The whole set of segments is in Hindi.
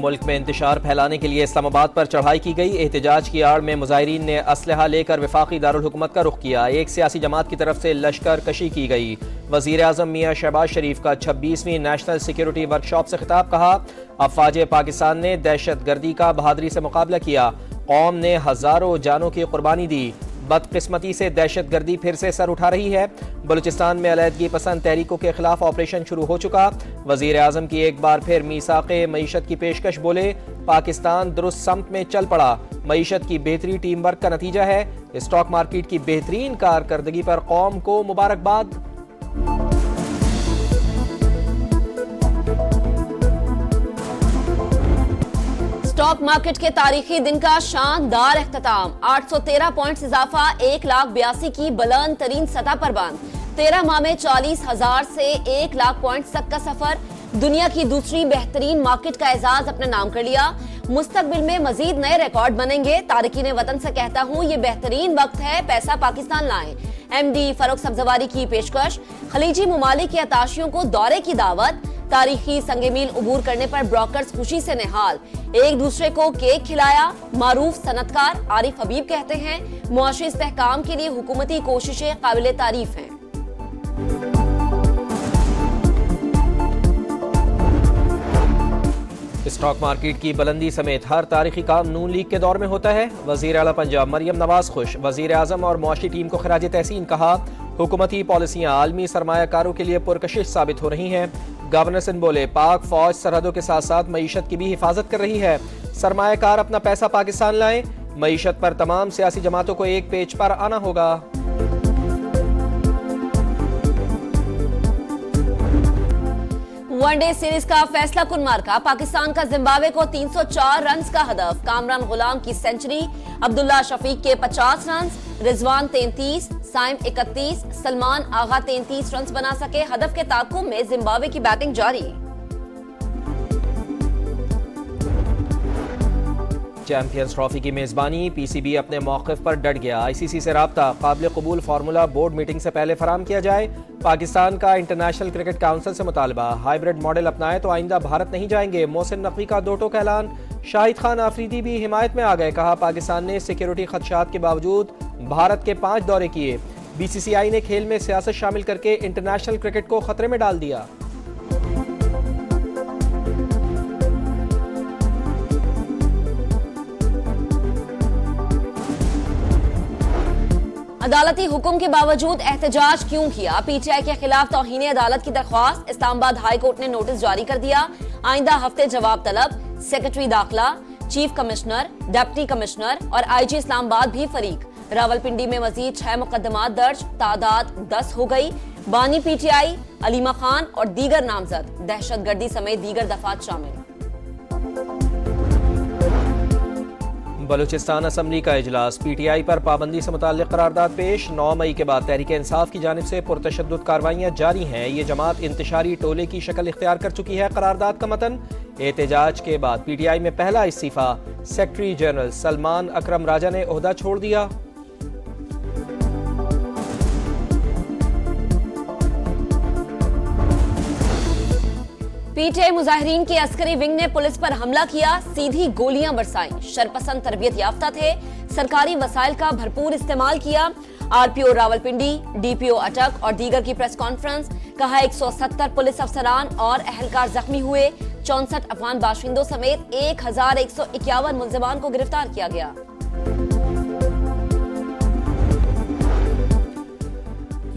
मुल्क में इंतशार फैलाने के लिए इस्लामाबाद पर चढ़ाई की गई। एहतजाज की आड़ में मुजाहिरीन ने असलहा लेकर वफाकी दारुल हुकूमत का रुख किया। एक सियासी जमात की तरफ से लश्कर कशी की गई। वज़ीर आज़म मियां शहबाज शरीफ का 26वीं नेशनल सिक्योरिटी वर्कशॉप से खिताब। कहा, अफवाज पाकिस्तान ने दहशत गर्दी का बहादुरी से मुकाबला किया। कौम ने हजारों जानों की कुर्बानी दी। बदकिस्मती से दहशत गर्दी फिर से सर उठा रही है। बलूचिस्तान में अलहदगी पसंद तहरीकों के खिलाफ ऑपरेशन शुरू हो चुका। वजीर आजम की एक बार फिर मीसाक़े मईशत की पेशकश। बोले, पाकिस्तान दुरुस्त समत में चल पड़ा। मईशत की बेहतरी टीम वर्क का नतीजा है। स्टॉक मार्केट की बेहतरीन कारकर्दगी पर कौम को मुबारकबाद। स्टॉक मार्केट के तारीखी दिन का शानदार इख्तिताम। 813 पॉइंट्स इजाफा 1,82,000 की बुलंद तरीन सतह पर बंद। 13 माह में 40,000 से 1 लाख पॉइंट्स तक का सफर। दुनिया की दूसरी बेहतरीन मार्केट का एजाज अपने नाम कर लिया। मुस्तकबिल में मजीद नए रिकॉर्ड बनेंगे। तारिकीन वतन से कहता हूँ, ये बेहतरीन वक्त है, पैसा पाकिस्तान लाएं। MD फरूख सब्जवारी की पेशकश। खलीजी ममालिक के अताशियों को दौरे की दावत। तारीखी संगमील उबूर करने पर ब्रोकर्स खुशी से निहाल। एक दूसरे को केक खिलाया। मारूफ सनतकार आरिफ हबीब कहते हैं, मुआशी इस्तेहकाम के लिए हुकूमती कोशिशें काबिल तारीफ हैं। स्टॉक मार्केट की बुलंदी समेत हर तारीखी काम नून लीग के दौर में होता है। वजीर आला पंजाब मरियम नवाज खुश। वजीर आजम और मुआशी टीम को खराज तहसीन। कहा, हुकूमती पॉलिसियां आलमी सरमायाकारों के लिए पुरकशिश साबित हो रही हैं। गवर्नर सिंह बोले, पाक फौज सरहदों के साथ साथ मईशत की भी हिफाजत कर रही है। सरमायाकार अपना पैसा पाकिस्तान लाएं। मईशत पर तमाम सियासी जमातों को एक पेज पर आना होगा। वनडे सीरीज का फैसला कुन मार्का। पाकिस्तान का जिम्बाब्वे को 304 रन का हदफ। कामरान गुलाम की सेंचुरी। अब्दुल्ला शफीक के 50 रन। रिजवान 33, साइम 31, सलमान आगा 33 रन बना सके। हदफ के ताकुब में जिम्बाब्वे की बैटिंग जारी। चैंपियंस ट्रॉफी की मेजबानी। PCB अपने मौक़िफ़ पर डट गया। ICC से राब्ता। काबिल कबूल फार्मूला बोर्ड मीटिंग से पहले फराम किया जाए। पाकिस्तान का इंटरनेशनल क्रिकेट काउंसिल से मुतालबा, हाइब्रिड मॉडल अपनाए तो आइंदा भारत नहीं जाएंगे। मोहसिन नकवी का दो टोक ऐलान। शाहिद खान आफरीदी भी हिमायत में आ गए। कहा, पाकिस्तान ने सिक्योरिटी खदशात के बावजूद भारत के 5 दौरे किए। BCCI ने खेल में सियासत शामिल करके इंटरनेशनल क्रिकेट को खतरे में डाल दिया। अदालती हुक्म के बावजूद एहतजाज क्यों किया? PTI के खिलाफ तौहीन अदालत की दरख्वास्त। इस्लामाबाद हाई कोर्ट ने नोटिस जारी कर दिया। आइंदा हफ्ते जवाब तलब। सेक्रेटरी दाखिला, चीफ कमिश्नर, डिप्टी कमिश्नर और IG इस्लामाबाद भी फरीक। रावलपिंडी में मजीद 6 मुकदमात दर्ज। तादाद 10 हो गई। बानी PTI, अलीमा खान और दीगर नामजद। दहशतगर्दी समेत दीगर दफात शामिल। बलूचिस्तान असम्बली का इजलास। PTI पर पाबंदी से मुताल्लिक करारदाद पेश। 9 मई के बाद तहरीक इंसाफ की जानिब से पुरतशद्दुद कार्रवाइयाँ जारी हैं। ये जमात इंतशारी टोले की शक्ल इख्तियार कर चुकी है। करारदाद का मतन। एहतजाज के बाद PTI में पहला इस्तीफा। सेक्रेटरी जनरल सलमान अकरम राजा ने ओहदा छोड़ दिया। PTI मुजाहिरीन की अस्करी विंग ने पुलिस पर हमला किया। सीधी गोलियां बरसाई। शरपसंद तरबियत याफ्ता थे। सरकारी वसाइल का भरपूर इस्तेमाल किया। RPO रावलपिंडी, DPO अटक और दीगर की प्रेस कॉन्फ्रेंस। कहा, 170 पुलिस अफसरान और अहलकार जख्मी हुए। 64 अफगान बाशिंदों समेत 1151 मुल्जिमान को गिरफ्तार किया गया।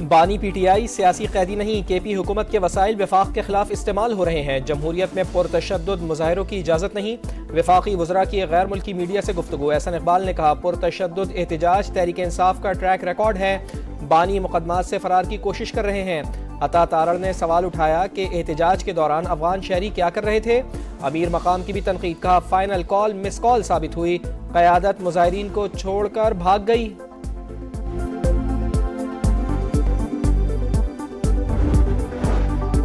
बानी PTI सियासी कैदी नहीं। KP हुकूमत के वसाइल वफाक के खिलाफ इस्तेमाल हो रहे हैं। जमहूरियत में पुरतशद्दुद मुजाहिरों की इजाज़त नहीं। वफाकी वज़रा की गैर मुल्की मीडिया से गुफ्तगू। एहसन इकबाल ने कहा, पुरतशद्दुद एहतजाज तहरीक इंसाफ का ट्रैक रिकॉर्ड है। बानी मुकदमात से फरार की कोशिश कर रहे हैं। अता तारड़ ने सवाल उठाया कि एहतजाज के दौरान अफगान शहरी क्या कर रहे थे। अमीर मकाम की भी तनकीद। कहा, फाइनल कॉल मिस कॉल साबित हुई। क़यादत मुजाहिरीन को छोड़कर भाग गई।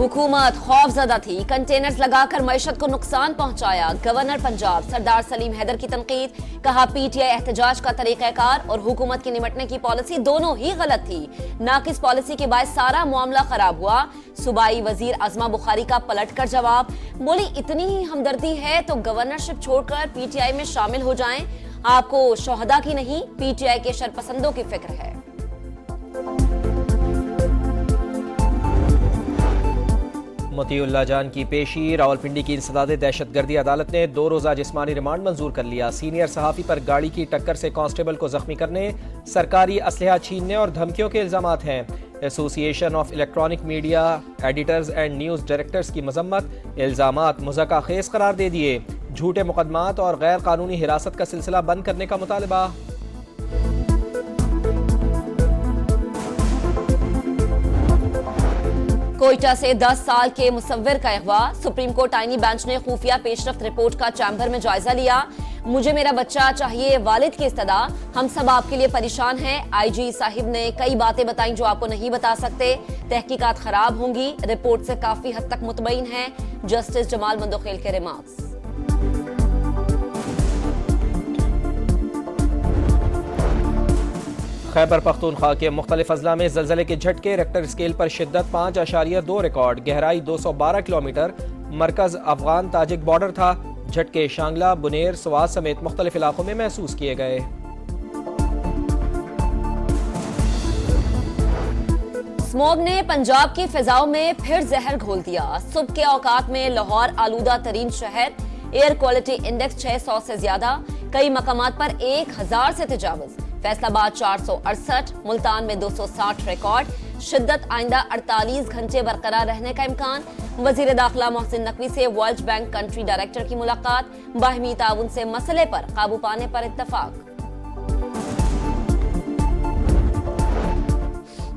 हुकूमत खौफजदा थी, कंटेनर्स लगाकर मईशत को नुकसान पहुंचाया। गवर्नर पंजाब सरदार सलीम हैदर की तनकीद, कहा पीटीआई एहतजाज का तरीक़ाकार और हुकूमत की निमटने की पॉलिसी दोनों ही गलत थी। नाकिस पॉलिसी के बाद सारा मामला खराब हुआ। सूबाई वजीर अजमा बुखारी का पलट कर जवाब, बोली इतनी ही हमदर्दी है तो गवर्नरशिप छोड़कर पीटीआई में शामिल हो जाएं। आपको शोहदा की नहीं पीटीआई के शरपसंदों की फिक्र है। मोतीउल्लाह जान की पेशी, रावलपिंडी की इंसदाद दहशतगर्दी अदालत ने 2 रोज़ा जिस्मानी रिमांड मंजूर कर लिया। सीनियर सहाफ़ी पर गाड़ी की टक्कर से कांस्टेबल को जख्मी करने, सरकारी असलहा छीनने और धमकियों के इल्जामात हैं। Association of electronic media editors and news directors की मजम्मत, इल्जामात मुज़क्का खेज करार दे दिए। झूठे मुकदमात और गैर कानूनी हिरासत का सिलसिला बंद करने का मुतालबा। कोयटा से 10 साल के मुसव्विर का अगवा, सुप्रीम कोर्ट आईनी बेंच ने खुफिया पेशरफ्त रिपोर्ट का चैम्बर में जायजा लिया। मुझे मेरा बच्चा चाहिए, वालिद की इस्तदा, हम सब आपके लिए परेशान हैं। आईजी साहिब ने कई बातें बताई जो आपको नहीं बता सकते। तहकीकात खराब होंगी, रिपोर्ट से काफी हद तक मुतमईन है। जस्टिस जमाल मंदोखेल के रिमार्क्स। खैबर पख्तूनख्वा के मुख्तलिफ अजला में ज़लज़ले के झटके, रेक्टर स्केल पर शिद्दत 5.2 रिकॉर्ड, गहराई 212 किलोमीटर, मरकज अफगान ताजिक बॉर्डर था। झटके शांगला, बुनेर, स्वात समेत मुख्तलिफ इलाकों में महसूस किए गए। स्मॉग ने पंजाब की फिजाओं में फिर जहर घोल दिया। सुबह के औकात में लाहौर आलूदा तरीन शहर, एयर क्वालिटी इंडेक्स 600 से ज्यादा, कई मकामात पर 1000 से तजावुज। फैसलाबाद 468, मुल्तान में 260 रिकॉर्ड। शिद्दत आइंदा 48 घंटे बरकरार रहने का इम्कान। वजीर दाखिला मोहसिन नकवी से वर्ल्ड बैंक कंट्री डायरेक्टर की मुलाकात, बाहमी ताउन से मसले पर काबू पाने पर इत्तफाक।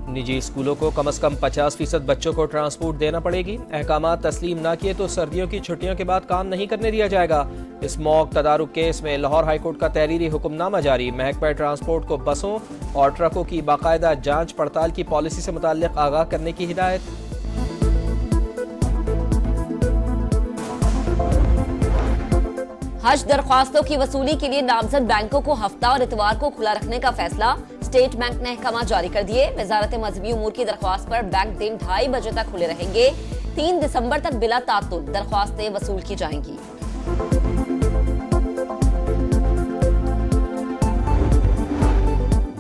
निजी स्कूलों को कम से कम 50% बच्चों को ट्रांसपोर्ट देना पड़ेगी। अहकामात तस्लीम न किए तो सर्दियों की छुट्टियों के बाद काम नहीं करने दिया जाएगा। स्मॉग तदारुक केस में लाहौर हाईकोर्ट का तहरीरी हुक्मनामा जारी। महकमा ट्रांसपोर्ट को बसों और ट्रकों की बाकायदा जांच पड़ताल की पॉलिसी से मुताल्लिक आगाह करने की हिदायत। हज दरख्वास्तों की वसूली के लिए नामजद बैंकों को हफ्ता और इतवार को खुला रखने का फैसला। स्टेट बैंक ने अहकाम जारी कर दिए। वजारत मजहबी उमूर की दरख्वास्त पर बैंक दिन 2:30 बजे तक खुले रहेंगे। 3 दिसंबर तक बिला तातुल दरख्वास्तें वसूल की जाएंगी।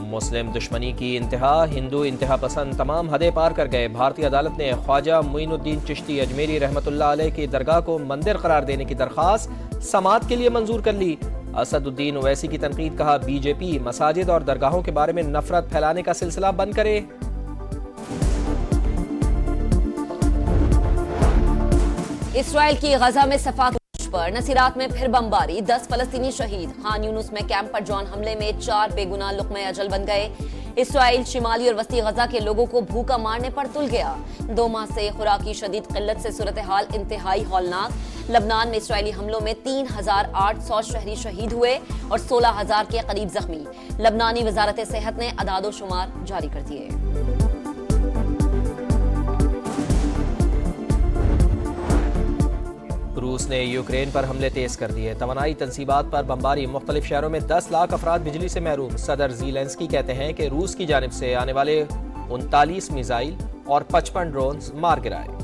मुस्लिम दुश्मनी की इंतहा, हिंदू इंतहा पसंद तमाम हदें पार कर गए। भारतीय अदालत ने ख्वाजा मुइनुद्दीन चिश्ती अजमेरी रहमतुल्लाह अलैह की दरगाह को मंदिर करार देने की दरखास्त समाअत के लिए मंजूर कर ली। असदुद्दीन ओवैसी की तनकीद, कहा बीजेपी मसाजिद और दरगाहों के बारे में नफरत फैलाने का सिलसिला बंद करे। इसराइल की गजा में सफाक पर नसीरात में फिर बमबारी, 10 फलस्तीनी शहीद। खान यूनुस में कैंप पर जॉन हमले में 4 बेगुनाह लुक़्मे अजल बन गए। इसराइल शिमाली और वस्ती गजा के लोगों को भूखा मारने पर तुल गया। 2 माह से खुराकी शदीद किल्लत से सूरत हाल इंतहाई हौलनाक। लबनान में इसराइली हमलों में 3800 शहरी शहीद हुए और 16,000 के करीब जख्मी। लबनानी वजारत सेहत ने अदादो शुमार जारी कर दिए। रूस ने यूक्रेन पर हमले तेज कर दिए। तवानाई तनसीबात पर बमबारी, मुख्तलिफ शहरों में 10 लाख अफराद बिजली से महरूम। सदर ज़ेलेंस्की कहते हैं कि रूस की जानिब से आने वाले 39 मिसाइल और 55 ड्रोन मार गिराए।